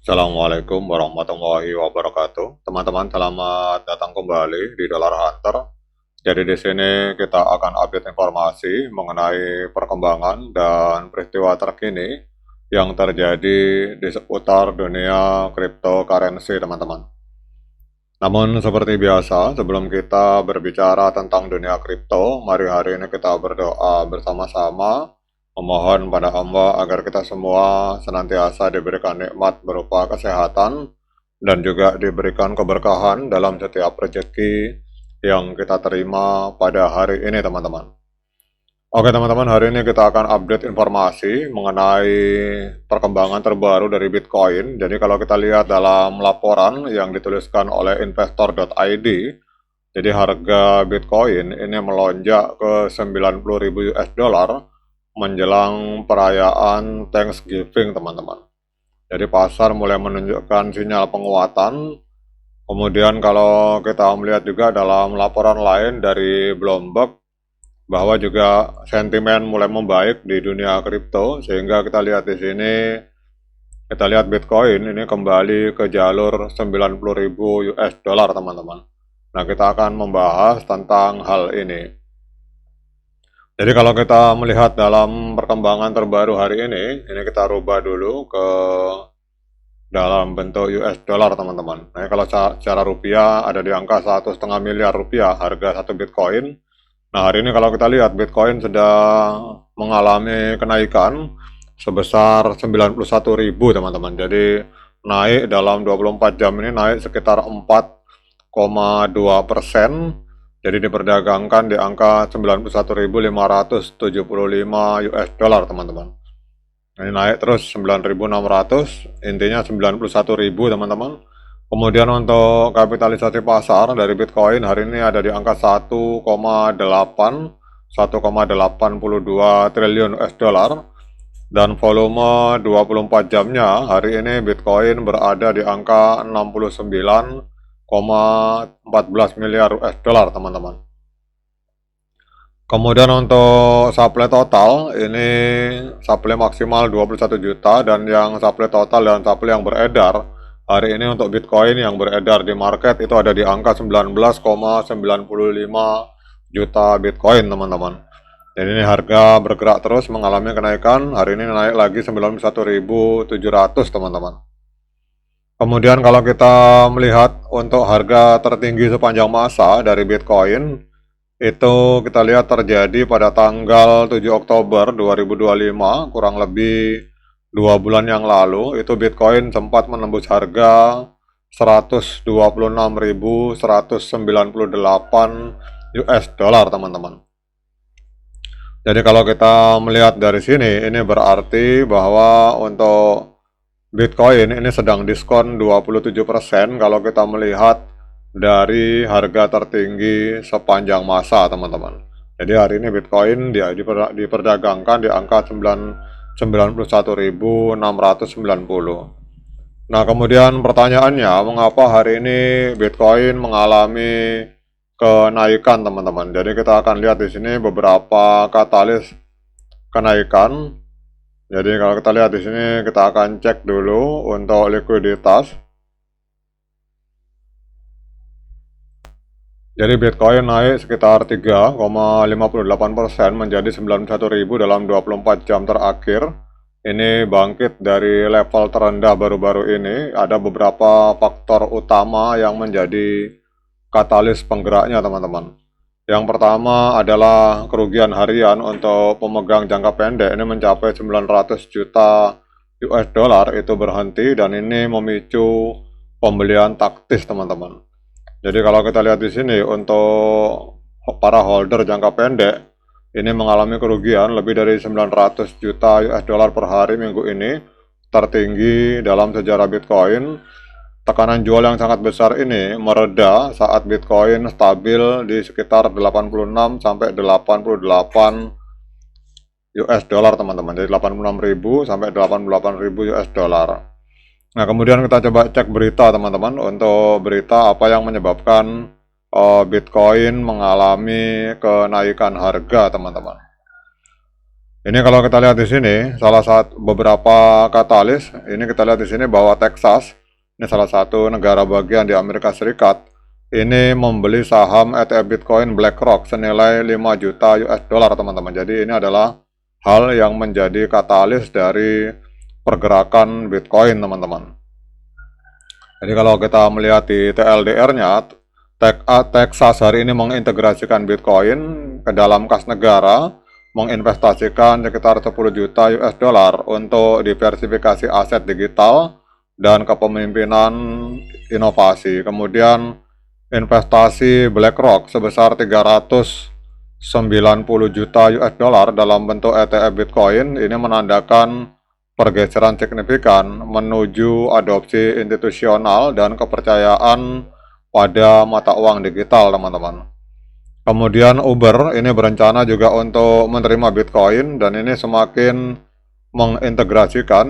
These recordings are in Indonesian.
Assalamualaikum warahmatullahi wabarakatuh. Teman-teman, selamat datang kembali di Dollar Hunter. Jadi di sini kita akan update informasi mengenai perkembangan dan peristiwa terkini yang terjadi di seputar dunia cryptocurrency, teman-teman. Namun seperti biasa, sebelum kita berbicara tentang dunia kripto, mari hari ini kita berdoa bersama-sama memohon pada Allah agar kita semua senantiasa diberikan nikmat berupa kesehatan dan juga diberikan keberkahan dalam setiap rezeki yang kita terima pada hari ini, teman-teman. Oke teman-teman, hari ini kita akan update informasi mengenai perkembangan terbaru dari Bitcoin. Jadi kalau kita lihat dalam laporan yang dituliskan oleh investor.id, jadi harga Bitcoin ini melonjak ke 90.000 US dollar menjelang perayaan Thanksgiving, teman-teman. Jadi pasar mulai menunjukkan sinyal penguatan. Kemudian kalau kita melihat juga dalam laporan lain dari Bloomberg, bahwa juga sentimen mulai membaik di dunia kripto, sehingga kita lihat di sini, kita lihat Bitcoin ini kembali ke jalur 90.000 US dollar, teman-teman. Nah, kita akan membahas tentang hal ini. Jadi kalau kita melihat dalam perkembangan terbaru hari ini kita rubah dulu ke dalam bentuk US dollar, teman-teman. Nah, kalau secara rupiah ada di angka 1,5 miliar rupiah harga satu Bitcoin. Nah, hari ini kalau kita lihat Bitcoin sedang mengalami kenaikan sebesar 91.000, teman-teman. Jadi naik dalam 24 jam ini naik sekitar 4,2%. Jadi diperdagangkan di angka 91.575 US dollar, teman-teman. Ini naik terus 9.600, intinya 91.000, teman-teman. Kemudian untuk kapitalisasi pasar dari Bitcoin hari ini ada di angka 1,82 triliun US dollar, dan volume 24 jamnya hari ini Bitcoin berada di angka 69,14 miliar US dollar, teman-teman. Kemudian untuk supply total ini supply maksimal 21 juta, dan yang supply total dan supply yang beredar hari ini untuk Bitcoin yang beredar di market itu ada di angka 19,95 juta Bitcoin, teman-teman. Jadi ini harga bergerak terus mengalami kenaikan, hari ini naik lagi 91.700, teman-teman. Kemudian kalau kita melihat untuk harga tertinggi sepanjang masa dari Bitcoin, itu kita lihat terjadi pada tanggal 7 Oktober 2025, kurang lebih 2 bulan yang lalu. Itu Bitcoin sempat menembus harga 126.198 US dollar, teman-teman. Jadi kalau kita melihat dari sini, ini berarti bahwa untuk Bitcoin ini sedang diskon 27% kalau kita melihat dari harga tertinggi sepanjang masa, teman-teman. Jadi hari ini Bitcoin dia diperdagangkan di angka 91.690. Nah, kemudian pertanyaannya, mengapa hari ini Bitcoin mengalami kenaikan, teman-teman? Jadi kita akan lihat di sini beberapa katalis kenaikan. Jadi kalau kita lihat di sini, kita akan cek dulu untuk likuiditas. Jadi Bitcoin naik sekitar 3,58% menjadi 91.000 dalam 24 jam terakhir. Ini bangkit dari level terendah baru-baru ini. Ada beberapa faktor utama yang menjadi katalis penggeraknya, teman-teman. Yang pertama adalah kerugian harian untuk pemegang jangka pendek ini mencapai 900 juta US dollar, itu berhenti, dan ini memicu pembelian taktis, teman-teman. Jadi kalau kita lihat di sini untuk para holder jangka pendek ini mengalami kerugian lebih dari 900 juta US dollar per hari minggu ini, tertinggi dalam sejarah Bitcoin. Tekanan jual yang sangat besar ini mereda saat Bitcoin stabil di sekitar 86 sampai 88 US dollar, teman-teman. Jadi 86.000 sampai 88.000 US dollar. Nah, kemudian kita coba cek berita, teman-teman, untuk berita apa yang menyebabkan Bitcoin mengalami kenaikan harga, teman-teman. Ini kalau kita lihat di sini, salah satu beberapa katalis, ini kita lihat di sini bahwa Texas, ini salah satu negara bagian di Amerika Serikat, ini membeli saham ETF Bitcoin BlackRock senilai 5 juta US dollar, teman-teman. Jadi ini adalah hal yang menjadi katalis dari pergerakan Bitcoin, teman-teman. Jadi kalau kita melihat di TLDR-nya, Texas hari ini mengintegrasikan Bitcoin ke dalam kas negara, menginvestasikan sekitar 10 juta US dollar untuk diversifikasi aset digital dan kepemimpinan inovasi. Kemudian investasi BlackRock sebesar 390 juta US dollar dalam bentuk ETF Bitcoin ini menandakan pergeseran signifikan menuju adopsi institusional dan kepercayaan pada mata uang digital, teman-teman. Kemudian Uber ini berencana juga untuk menerima Bitcoin dan ini semakin mengintegrasikan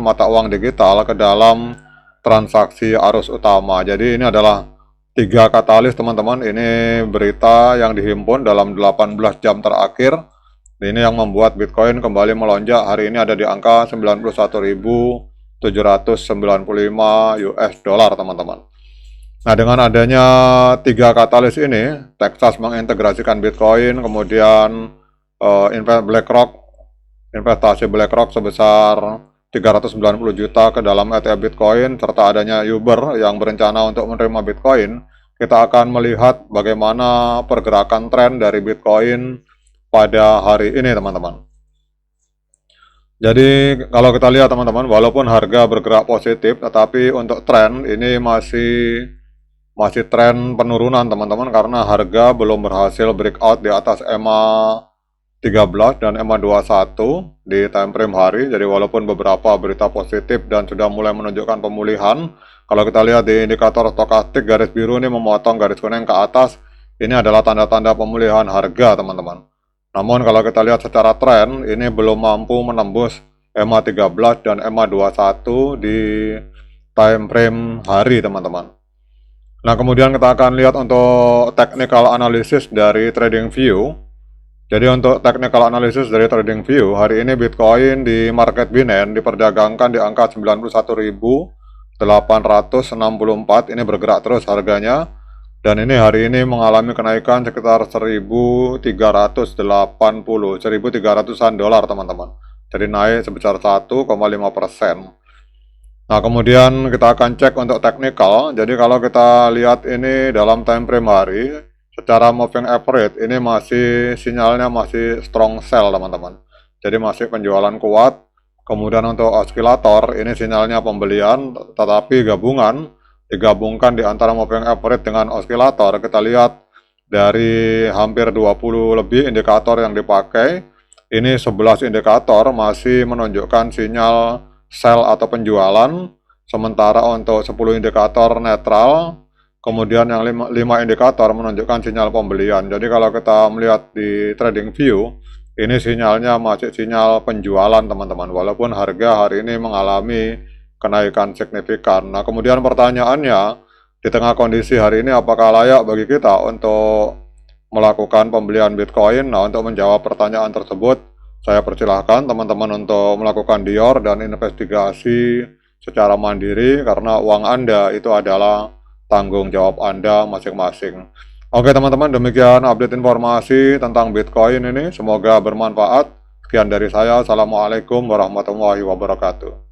mata uang digital ke dalam transaksi arus utama. Jadi ini adalah 3 katalis, teman-teman. Ini berita yang dihimpun dalam 18 jam terakhir. Ini yang membuat Bitcoin kembali melonjak. Hari ini ada di angka 91.795 US dollar, teman-teman. Nah, dengan adanya 3 katalis ini, Texas mengintegrasikan Bitcoin, kemudian investasi BlackRock sebesar 390 juta ke dalam ETF Bitcoin, serta adanya Uber yang berencana untuk menerima Bitcoin, kita akan melihat bagaimana pergerakan tren dari Bitcoin pada hari ini, teman-teman. Jadi kalau kita lihat, teman-teman, walaupun harga bergerak positif, tetapi untuk tren ini masih tren penurunan, teman-teman, karena harga belum berhasil breakout di atas EMA 13 dan EMA 21 di time frame hari. Jadi walaupun beberapa berita positif dan sudah mulai menunjukkan pemulihan, kalau kita lihat di indikator stokastik, garis biru ini memotong garis kuning ke atas, ini adalah tanda-tanda pemulihan harga, teman-teman. Namun kalau kita lihat secara tren, ini belum mampu menembus EMA 13 dan EMA 21 di time frame hari, teman-teman. Nah, kemudian kita akan lihat untuk technical analysis dari TradingView. Jadi untuk technical analysis dari TradingView, hari ini Bitcoin di market Binance diperdagangkan di angka 91.864, ini bergerak terus harganya. Dan ini hari ini mengalami kenaikan sekitar 1.380, 1.300-an dolar, teman-teman. Jadi naik sebesar 1,5%. Nah, kemudian kita akan cek untuk teknikal. Jadi kalau kita lihat ini dalam time frame hari, secara moving average ini sinyalnya masih strong sell, teman-teman. Jadi masih penjualan kuat. Kemudian untuk osilator ini sinyalnya pembelian, tetapi digabungkan di antara moving average dengan osilator. Kita lihat dari hampir 20 lebih indikator yang dipakai, ini 11 indikator masih menunjukkan sinyal sell atau penjualan, sementara untuk 10 indikator netral, kemudian yang 5 indikator menunjukkan sinyal pembelian. Jadi kalau kita melihat di TradingView, ini sinyalnya masih sinyal penjualan, teman-teman, walaupun harga hari ini mengalami kenaikan signifikan. Nah, kemudian pertanyaannya, di tengah kondisi hari ini apakah layak bagi kita untuk melakukan pembelian Bitcoin? Nah, untuk menjawab pertanyaan tersebut, saya persilahkan teman-teman untuk melakukan dior dan investigasi secara mandiri, karena uang Anda itu adalah tanggung jawab Anda masing-masing. Oke, teman-teman, demikian update informasi tentang Bitcoin ini. Semoga bermanfaat. Sekian dari saya. Assalamualaikum warahmatullahi wabarakatuh.